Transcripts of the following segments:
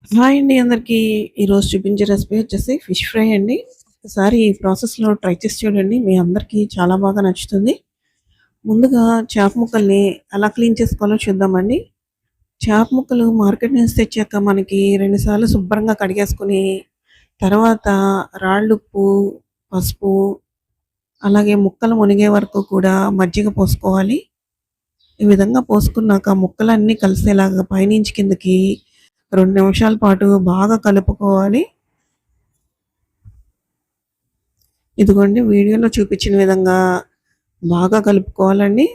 Hi అండి అందరికీ. ఈరోజు చూపించే రెసిపీ వచ్చేసి ఫిష్ ఫ్రై అండి. ఒకసారి ఈ ప్రాసెస్‌లో ట్రై చేసి చూడండి. మీ అందరికీ చాలా బాగా నచ్చుతుంది. ముందుగా చేప ముక్కల్ని ఎలా క్లీన్ చేసుకోవాలో చూద్దామండి. చేప ముక్కలు మార్కెట్ నుంచి తెచ్చాక మనకి 2 సార్లు శుభ్రంగా కడిగేసుకొని, తర్వాత రాళ్ళుప్పు, పసుపు, అలాగే ముక్కలు మునిగే వరకు కూడా మజ్జిగ పోసుకోవాలి. ఈ విధంగా పోసుకున్నాక ముక్కలన్నీ కలిసేలాగా పైనుంచి కిందకి 2 నిమిషాల పాటు బాగా కలుపుకోవాలి. ఇదిగోండి వీడియోలో చూపించిన విధంగా బాగా కలుపుకోవాలండి.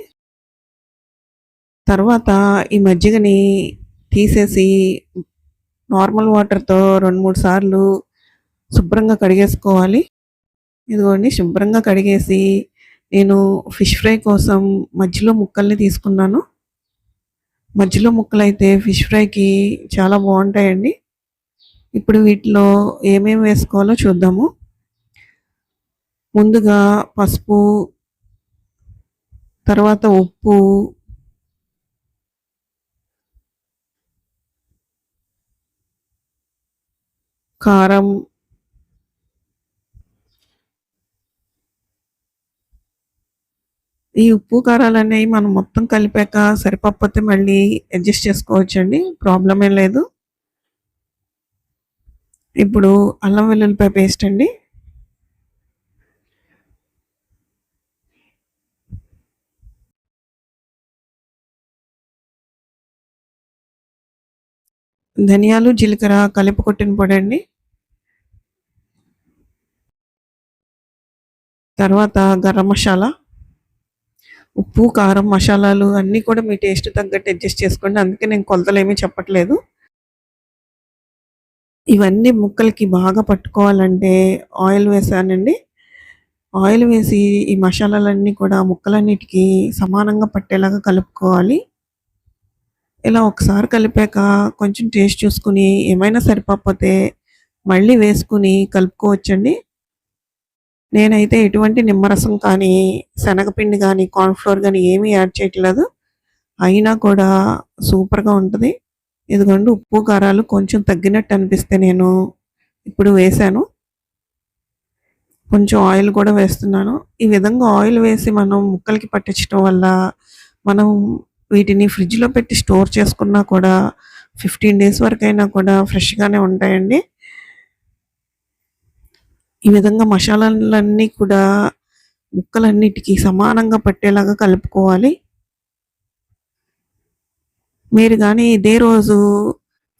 తర్వాత ఈ మజ్జిగని తీసేసి నార్మల్ వాటర్‌తో 2, 3 సార్లు శుభ్రంగా కడిగేసుకోవాలి. ఇదిగోండి శుభ్రంగా కడిగేసి నేను ఫిష్ ఫ్రై కోసం మధ్యలో ముక్కల్ని తీసుకున్నాను. మధ్యలో ముక్కలైతే ఫిష్ ఫ్రైకి చాలా బావుంటాయండి. ఇప్పుడు వీటిలో ఏమేమి వేసుకోవాలో చూద్దాము. ముందుగా పసుపు, తర్వాత ఉప్పు, కారం, ఈ ఉప్పు, కారాలనేవి మనం మొత్తం కలిపాక సరిపోకపోతే మళ్ళీ అడ్జస్ట్ చేసుకోవచ్చండి. ప్రాబ్లమ్ ఏం లేదు. ఇప్పుడు అల్లం వెల్లుల్లిపాయ పేస్ట్ అండి. ధనియాలు, జీలకర్ర కలిపి కొట్టిన పొడండి. తర్వాత గరం మసాలా, ఉప్పు, కారం, మసాలాలు అన్నీ కూడా మీ టేస్ట్ తగ్గట్టు అడ్జస్ట్ చేసుకోండి. అందుకే నేను కొలతలేమీ చెప్పట్లేదు. ఇవన్నీ ముక్కలకి బాగా పట్టుకోవాలంటే ఆయిల్ వేసానండి. ఆయిల్ వేసి ఈ మసాలాలన్నీ కూడా ముక్కలన్నిటికీ సమానంగా పట్టేలాగా కలుపుకోవాలి. ఇలా ఒకసారి కలిపాక కొంచెం టేస్ట్ చూసుకుని ఏమైనా సరిపోకపోతే మళ్ళీ వేసుకుని కలుపుకోవచ్చండి. నేనైతే ఎటువంటి నిమ్మరసం కానీ, శనగపిండి కానీ, కార్న్‌ఫ్లోర్ కానీ ఏమీ యాడ్ చేయట్లేదు. అయినా కూడా సూపర్‌గా ఉంటది. ఇదిగోండి ఉప్పు, కారాలు కొంచెం తగ్గినట్టు అనిపిస్తే నేను ఇప్పుడు వేశాను. కొంచెం ఆయిల్ కూడా వేస్తున్నాను. ఈ విధంగా ఆయిల్ వేసి మనం ముక్కలకి పట్టించడం వల్ల మనం వీటిని ఫ్రిడ్జ్‌లో పెట్టి స్టోర్ చేసుకున్నా కూడా 15 డేస్ వరకైనా కూడా ఫ్రెష్‌గానే ఉంటాయండి. ఈ విధంగా మసాలాలన్నీ కూడా ముక్కలన్నిటికీ సమానంగా పట్టేలాగా కలుపుకోవాలి. మీరు గానీ ఇదే రోజు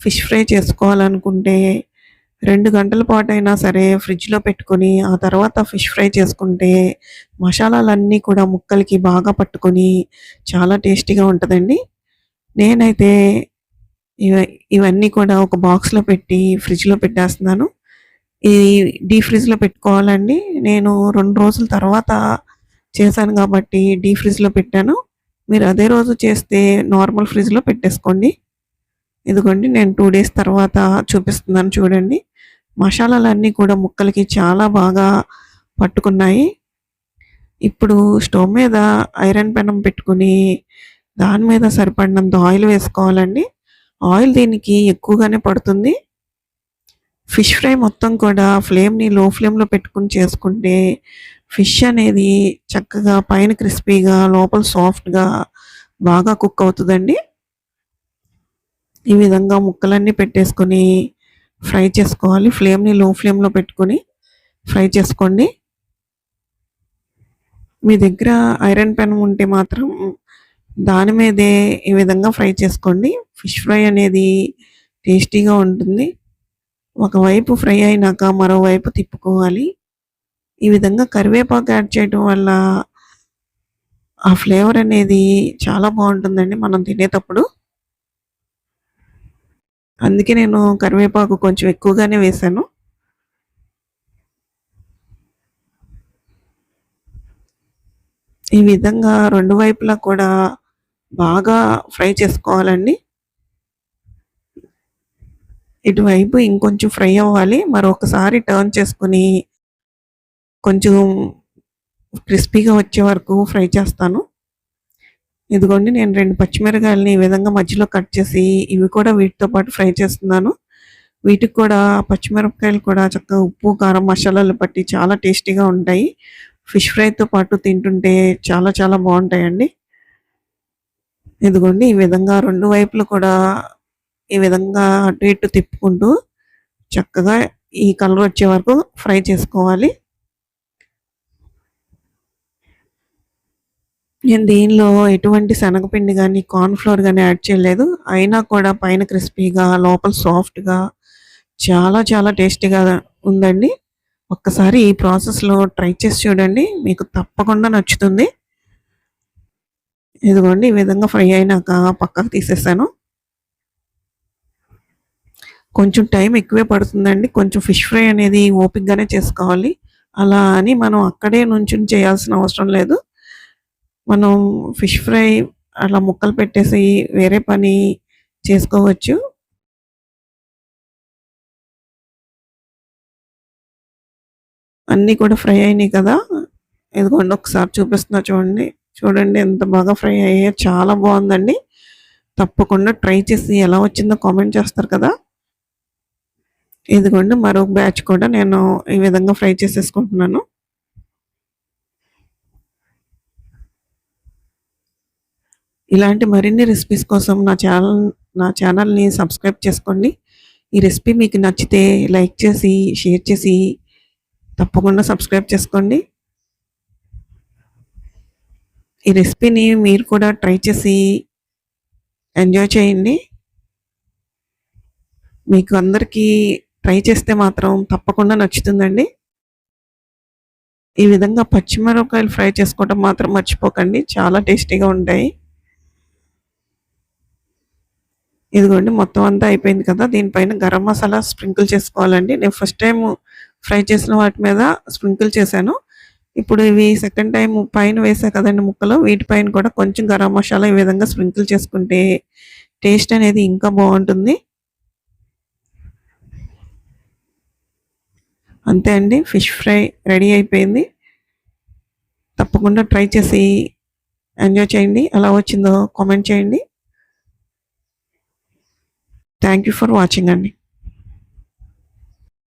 ఫిష్ ఫ్రై చేసుకోవాలనుకుంటే 2 గంటల పాటైనా సరే ఫ్రిడ్జ్‌లో పెట్టుకొని, ఆ తర్వాత ఫిష్ ఫ్రై చేసుకుంటే మసాలాలన్నీ కూడా ముక్కలకి బాగా పట్టుకొని చాలా టేస్టీగా ఉంటదండి. నేనైతే ఇవ ఇవన్నీ కూడా ఒక బాక్స్‌లో పెట్టి ఫ్రిడ్జ్‌లో పెట్టేస్తున్నాను. ఈ డీప్ ఫ్రిడ్జ్‌లో పెట్టుకోవాలండి. నేను 2 రోజుల తర్వాత చేశాను కాబట్టి డీప్ ఫ్రిడ్జ్‌లో పెట్టాను. మీరు అదే రోజు చేస్తే నార్మల్ ఫ్రిడ్జ్‌లో పెట్టేసుకోండి. ఇదిగోండి నేను 2 డేస్ తర్వాత చూపిస్తున్నాను చూడండి. మసాలాలన్నీ కూడా ముక్కలకి చాలా బాగా పట్టుకున్నాయి. ఇప్పుడు స్టవ్ మీద ఐరన్ పెనం పెట్టుకొని, దాని మీద సరిపడినంత ఆయిల్ వేసుకోవాలండి. ఆయిల్ దీనికి ఎక్కువగానే పడుతుంది. ఫిష్ ఫ్రై మొత్తం కూడా ఫ్లేమ్‌ని లో ఫ్లేమ్‌లో పెట్టుకొని చేసుకుంటే, ఫిష్ అనేది చక్కగా పైన క్రిస్పీగా, లోపల సాఫ్ట్‌గా బాగా కుక్ అవుతదండి. ఈ విధంగా ముక్కలన్నీ పెట్టేసుకొని ఫ్రై చేసుకోవాలి. ఫ్లేమ్‌ని లో ఫ్లేమ్‌లో పెట్టుకొని ఫ్రై చేసుకోండి. మీ దగ్గర ఐరన్ పెనం ఉంటే మాత్రం దాని మీదే ఈ విధంగా ఫ్రై చేసుకోండి. ఫిష్ ఫ్రై అనేది టేస్టీగా ఉంటుంది. ఒకవైపు ఫ్రై అయినాక మరోవైపు తిప్పుకోవాలి. ఈ విధంగా కరివేపాకు యాడ్ చేయడం వల్ల ఆ ఫ్లేవర్ అనేది చాలా బావుంటుందండి మనం తినేటప్పుడు. అందుకే నేను కరివేపాకు కొంచెం ఎక్కువగానే వేశాను. ఈ విధంగా 2 వైపులా కూడా బాగా ఫ్రై చేసుకోవాలండి. ఇటువైపు ఇంకొంచెం ఫ్రై అవ్వాలి. మరొకసారి టర్న్ చేసుకొని కొంచెం క్రిస్పీగా వచ్చే వరకు ఫ్రై చేస్తాను. ఇదిగోండి నేను 2 పచ్చిమిరపకాయలని ఈ విధంగా మధ్యలో కట్ చేసి ఇవి కూడా వీటితో పాటు ఫ్రై చేస్తున్నాను. వీటికి కూడా పచ్చిమిరపకాయలు కూడా చక్కగా ఉప్పు, కారం, మసాలాలు పట్టి చాలా టేస్టీగా ఉంటాయి. ఫిష్ ఫ్రైతో పాటు తింటుంటే చాలా చాలా బావుంటాయండి. ఇదిగోండి ఈ విధంగా 2 వైపులు కూడా ఈ విధంగా అటు ఇటు తిప్పుకుంటూ చక్కగా ఈ కలర్ వచ్చే వరకు ఫ్రై చేసుకోవాలి. నేను దీనిలో ఎటువంటి శనగపిండి గానీ, కార్న్ ఫ్లోర్ గానీ యాడ్ చేయలేదు. అయినా కూడా పైన క్రిస్పీగా, లోపల సాఫ్ట్‌గా చాలా చాలా టేస్టీగా ఉందండి. ఒక్కసారి ఈ ప్రాసెస్‌లో ట్రై చేసి చూడండి. మీకు తప్పకుండా నచ్చుతుంది. ఇదిగోండి ఈ విధంగా ఫ్రై అయినాక పక్కకు తీసేసాను. కొంచెం టైం ఎక్కువే పడుతుందండి. కొంచెం ఫిష్ ఫ్రై అనేది ఓపికగానే చేసుకోవాలి. అలా అని మనం అక్కడే నుంచొని చేయాల్సిన అవసరం లేదు. మనం ఫిష్ ఫ్రై అలా ముక్కలు పెట్టేసి వేరే పని చేసుకోవచ్చు. అన్నీ కూడా ఫ్రై అయినాయి కదా! ఇదిగోండి ఒకసారి చూపిస్తున్నా చూడండి. చూడండి ఎంత బాగా ఫ్రై అయ్యాయో చాలా బావుందండి. తప్పకుండా ట్రై చేసి ఎలా వచ్చిందో కామెంట్ చేస్తారు కదా! ఇదిగోండి మరొక బ్యాచ్ కూడా నేను ఈ విధంగా ఫ్రై చేసేసుకుంటున్నాను. ఇలాంటి మరిన్ని రెసిపీస్ కోసం నా ఛానల్‌ని సబ్స్క్రైబ్ చేసుకోండి. ఈ రెసిపీ మీకు నచ్చితే లైక్ చేసి, షేర్ చేసి తప్పకుండా సబ్స్క్రైబ్ చేసుకోండి. ఈ రెసిపీని మీరు కూడా ట్రై చేసి ఎంజాయ్ చేయండి. మీకు అందరికీ ట్రై చేస్తే మాత్రం తప్పకుండా నచ్చుతుందండి. ఈ విధంగా పచ్చిమిరపకాయలు ఫ్రై చేసుకోవడం మాత్రం మర్చిపోకండి. చాలా టేస్టీగా ఉంటాయి. ఇదిగోండి మొత్తం అంతా అయిపోయింది కదా! దీనిపైన గరం మసాలా స్ప్రింకిల్ చేసుకోవాలండి. నేను ఫస్ట్ టైము ఫ్రై చేసిన వాటి మీద స్ప్రింకిల్ చేశాను. ఇప్పుడు ఇవి సెకండ్ టైమ్ పైన వేసా కదండీ ముక్కలు, వీటిపైన కూడా కొంచెం గరం మసాలా ఈ విధంగా స్ప్రింకిల్ చేసుకుంటే టేస్ట్ అనేది ఇంకా బావుంటుంది. అంతే అండి. ఫిష్ ఫ్రై రెడీ అయిపోయింది. తప్పకుండా ట్రై చేసి ఎంజాయ్ చేయండి. ఎలా వచ్చిందో కామెంట్ చేయండి. థ్యాంక్ యూ ఫర్ వాచింగ్ అండి.